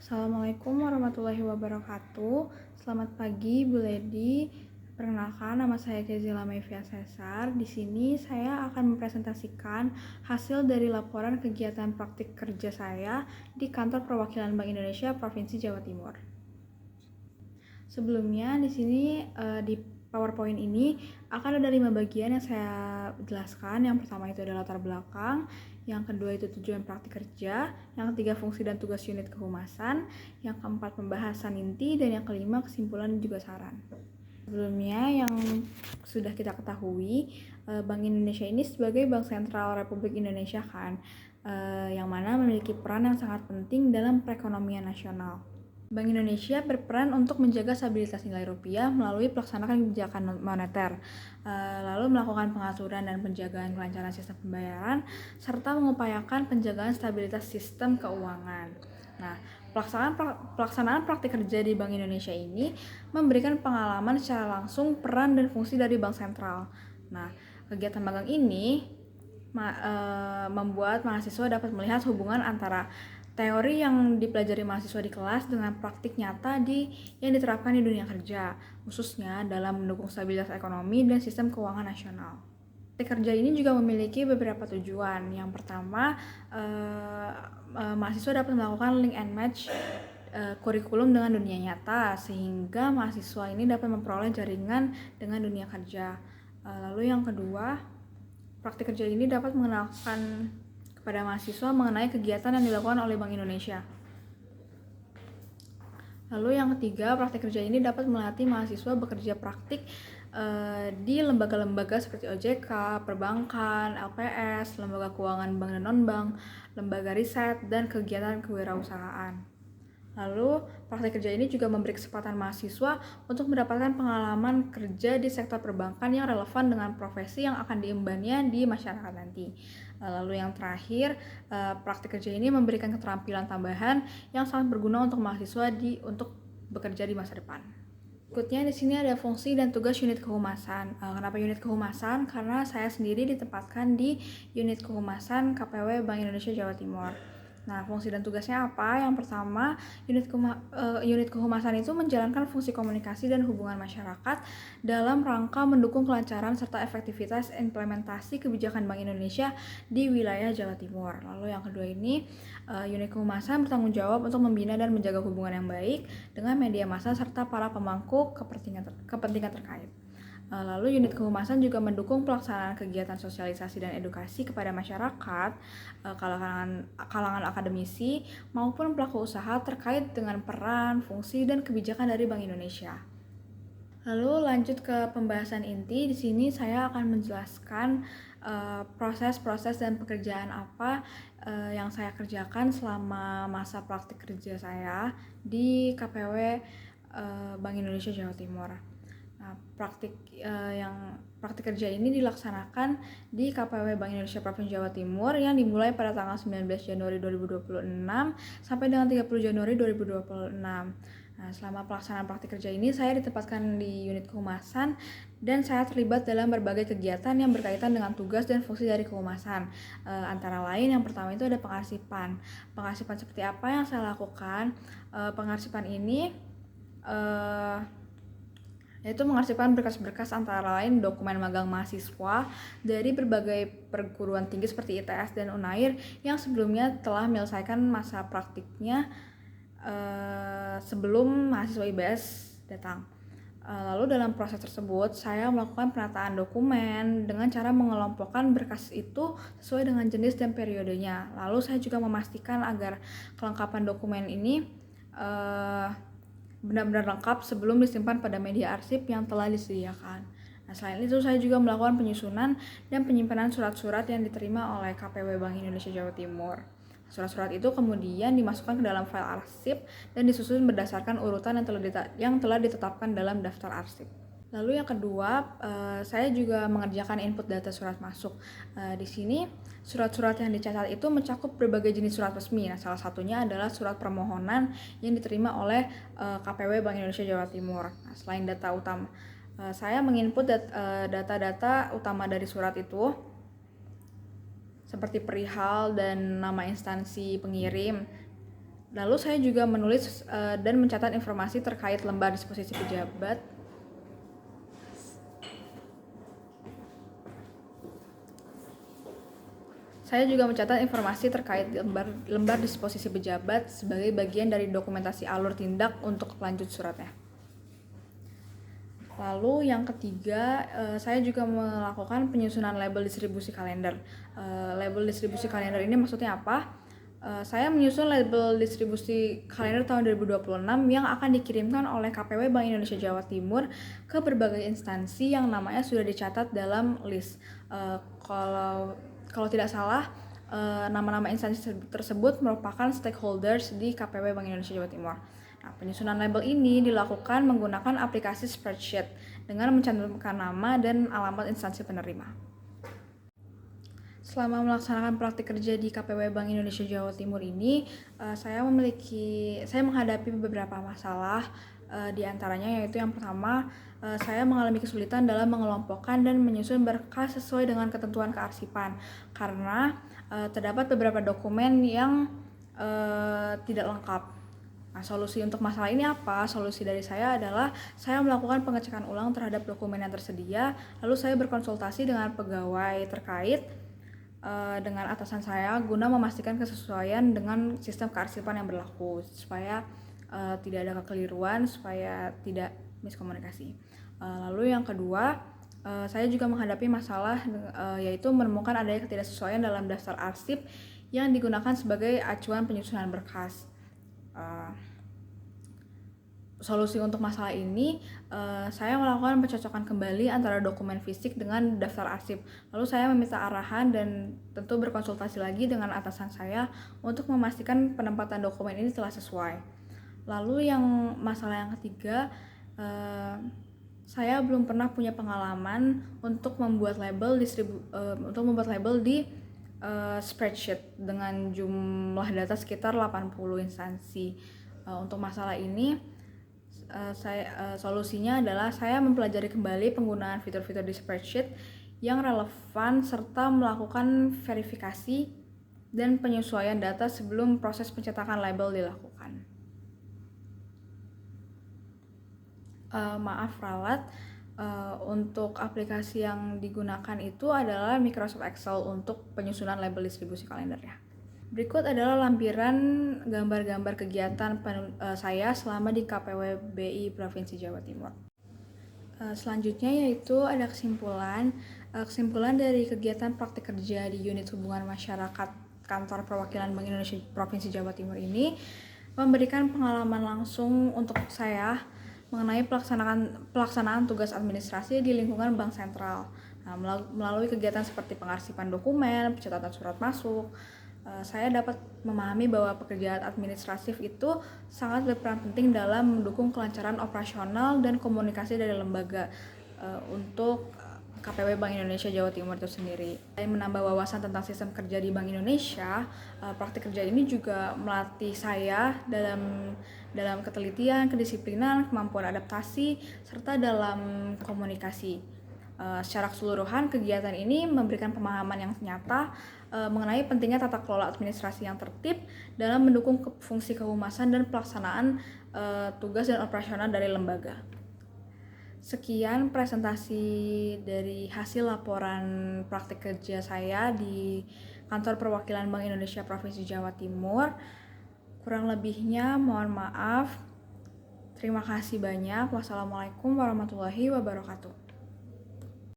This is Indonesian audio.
Assalamualaikum warahmatullahi wabarakatuh. Selamat pagi Bu Lady. Perkenalkan, nama saya Kezila Maivia Cesar. Di sini saya akan mempresentasikan hasil dari laporan kegiatan praktik kerja saya di Kantor Perwakilan Bank Indonesia Provinsi Jawa Timur. Sebelumnya di sini di PowerPoint ini akan ada 5 bagian yang saya jelaskan. Yang pertama itu adalah latar belakang, yang kedua itu tujuan praktik kerja, yang ketiga fungsi dan tugas unit kehumasan, yang keempat pembahasan inti, dan yang kelima kesimpulan dan juga saran. Sebelumnya yang sudah kita ketahui, Bank Indonesia ini sebagai Bank Sentral Republik Indonesia kan, yang mana memiliki peran yang sangat penting dalam perekonomian nasional. Bank Indonesia berperan untuk menjaga stabilitas nilai rupiah melalui pelaksanaan kebijakan moneter, lalu melakukan pengaturan dan penjagaan kelancaran sistem pembayaran, serta mengupayakan penjagaan stabilitas sistem keuangan. Nah, pelaksanaan praktik kerja di Bank Indonesia ini memberikan pengalaman secara langsung peran dan fungsi dari Bank Sentral. Nah, kegiatan magang ini membuat mahasiswa dapat melihat hubungan antara teori yang dipelajari mahasiswa di kelas dengan praktik nyata yang diterapkan di dunia kerja, khususnya dalam mendukung stabilitas ekonomi dan sistem keuangan nasional. Praktik kerja ini juga memiliki beberapa tujuan. Yang pertama, mahasiswa dapat melakukan link and match kurikulum dengan dunia nyata, sehingga mahasiswa ini dapat memperoleh jaringan dengan dunia kerja. Lalu yang kedua, praktik kerja ini dapat mengenalkan kepada mahasiswa mengenai kegiatan yang dilakukan oleh Bank Indonesia. Lalu yang ketiga, praktik kerja ini dapat melatih mahasiswa bekerja praktik di lembaga-lembaga seperti OJK, perbankan, LPS, lembaga keuangan bank dan non-bank, lembaga riset, dan kegiatan kewirausahaan. Lalu, praktik kerja ini juga memberi kesempatan mahasiswa untuk mendapatkan pengalaman kerja di sektor perbankan yang relevan dengan profesi yang akan diembannya di masyarakat nanti. Lalu yang terakhir, praktik kerja ini memberikan keterampilan tambahan yang sangat berguna untuk mahasiswa untuk bekerja di masa depan. Berikutnya di sini ada fungsi dan tugas unit kehumasan. Kenapa unit kehumasan? Karena saya sendiri ditempatkan di unit kehumasan KPW Bank Indonesia Jawa Timur. Nah, fungsi dan tugasnya apa? Yang pertama, unit kehumasan itu menjalankan fungsi komunikasi dan hubungan masyarakat dalam rangka mendukung kelancaran serta efektivitas implementasi kebijakan Bank Indonesia di wilayah Jawa Timur. Lalu yang kedua ini, unit kehumasan bertanggung jawab untuk membina dan menjaga hubungan yang baik dengan media massa serta para pemangku kepentingan terkait. Lalu unit kehumasan juga mendukung pelaksanaan kegiatan sosialisasi dan edukasi kepada masyarakat, kalangan akademisi maupun pelaku usaha terkait dengan peran, fungsi, dan kebijakan dari Bank Indonesia. Lalu lanjut ke pembahasan inti. Di sini saya akan menjelaskan proses-proses dan pekerjaan apa yang saya kerjakan selama masa praktik kerja saya di KPW Bank Indonesia Jawa Timur. Nah, praktik kerja ini dilaksanakan di KPW Bank Indonesia Provinsi Jawa Timur yang dimulai pada tanggal 19 Januari 2026 sampai dengan 30 Januari 2026. Nah, selama pelaksanaan praktik kerja ini saya ditempatkan di unit kehumasan dan saya terlibat dalam berbagai kegiatan yang berkaitan dengan tugas dan fungsi dari kehumasan. Antara lain yang pertama itu ada pengarsipan. Pengarsipan seperti apa yang saya lakukan? Pengarsipan ini yaitu mengarsipkan berkas-berkas antara lain dokumen magang mahasiswa dari berbagai perguruan tinggi seperti ITS dan UNAIR yang sebelumnya telah menyelesaikan masa praktiknya sebelum mahasiswa IBS datang. Lalu dalam proses tersebut saya melakukan penataan dokumen dengan cara mengelompokkan berkas itu sesuai dengan jenis dan periodenya. Lalu saya juga memastikan agar kelengkapan dokumen ini benar-benar lengkap sebelum disimpan pada media arsip yang telah disediakan. Nah, selain itu saya juga melakukan penyusunan dan penyimpanan surat-surat yang diterima oleh KPW Bank Indonesia Jawa Timur. Surat-surat itu kemudian dimasukkan ke dalam file arsip dan disusun berdasarkan urutan yang telah ditetapkan dalam daftar arsip. Lalu yang kedua, saya juga mengerjakan input data surat masuk. Di sini surat-surat yang dicatat itu mencakup berbagai jenis surat resmi. Nah, salah satunya adalah surat permohonan yang diterima oleh KPW Bank Indonesia Jawa Timur. Nah, selain data utama, saya menginput data-data utama dari surat itu seperti perihal dan nama instansi pengirim. Lalu saya juga menulis dan mencatat informasi terkait lembar disposisi pejabat. Saya juga mencatat informasi terkait lembar disposisi pejabat sebagai bagian dari dokumentasi alur tindak untuk lanjut suratnya. Lalu yang ketiga, saya juga melakukan penyusunan label distribusi kalender. Label distribusi kalender ini maksudnya apa? Saya menyusun label distribusi kalender tahun 2026 yang akan dikirimkan oleh KPW Bank Indonesia Jawa Timur ke berbagai instansi yang namanya sudah dicatat dalam list. Kalau tidak salah, nama-nama instansi tersebut merupakan stakeholders di KPW Bank Indonesia Jawa Timur. Nah, penyusunan label ini dilakukan menggunakan aplikasi spreadsheet dengan mencantumkan nama dan alamat instansi penerima. Selama melaksanakan praktik kerja di KPW Bank Indonesia Jawa Timur ini, saya menghadapi beberapa masalah, di antaranya yaitu yang pertama, saya mengalami kesulitan dalam mengelompokkan dan menyusun berkas sesuai dengan ketentuan kearsipan karena terdapat beberapa dokumen yang tidak lengkap. Nah, solusi untuk masalah ini apa? Solusi dari saya adalah saya melakukan pengecekan ulang terhadap dokumen yang tersedia, lalu saya berkonsultasi dengan pegawai terkait dengan atasan saya guna memastikan kesesuaian dengan sistem kearsipan yang berlaku supaya tidak ada kekeliruan, supaya tidak miskomunikasi. Lalu yang kedua, saya juga menghadapi masalah yaitu menemukan adanya ketidaksesuaian dalam daftar arsip yang digunakan sebagai acuan penyusunan berkas. Solusi untuk masalah ini, saya melakukan pencocokan kembali antara dokumen fisik dengan daftar arsip. Lalu saya meminta arahan dan tentu berkonsultasi lagi dengan atasan saya untuk memastikan penempatan dokumen ini telah sesuai. Lalu yang masalah yang ketiga, saya belum pernah punya pengalaman untuk membuat label di spreadsheet dengan jumlah data sekitar 80 instansi. Untuk masalah ini, solusinya adalah saya mempelajari kembali penggunaan fitur-fitur di spreadsheet yang relevan serta melakukan verifikasi dan penyesuaian data sebelum proses pencetakan label dilakukan. Maaf ralat, untuk aplikasi yang digunakan itu adalah Microsoft Excel untuk penyusunan label distribusi kalender ya. Berikut adalah lampiran gambar-gambar kegiatan saya selama di KPW BI Provinsi Jawa Timur. Selanjutnya yaitu ada kesimpulan dari kegiatan praktik kerja di unit hubungan masyarakat Kantor Perwakilan Bank Indonesia Provinsi Jawa Timur ini memberikan pengalaman langsung untuk saya mengenai pelaksanaan tugas administrasi di lingkungan Bank Sentral. Nah, melalui kegiatan seperti pengarsipan dokumen, pencatatan surat masuk, saya dapat memahami bahwa pekerjaan administratif itu sangat berperan penting dalam mendukung kelancaran operasional dan komunikasi dari lembaga untuk KPW Bank Indonesia Jawa Timur itu sendiri. Selain menambah wawasan tentang sistem kerja di Bank Indonesia, praktik kerja ini juga melatih saya dalam ketelitian, kedisiplinan, kemampuan adaptasi, serta dalam komunikasi. Secara keseluruhan, kegiatan ini memberikan pemahaman yang nyata mengenai pentingnya tata kelola administrasi yang tertib dalam mendukung fungsi kehumasan dan pelaksanaan tugas dan operasional dari lembaga. Sekian presentasi dari hasil laporan praktik kerja saya di Kantor Perwakilan Bank Indonesia Provinsi Jawa Timur. Kurang lebihnya mohon maaf. Terima kasih banyak. Wassalamualaikum warahmatullahi wabarakatuh.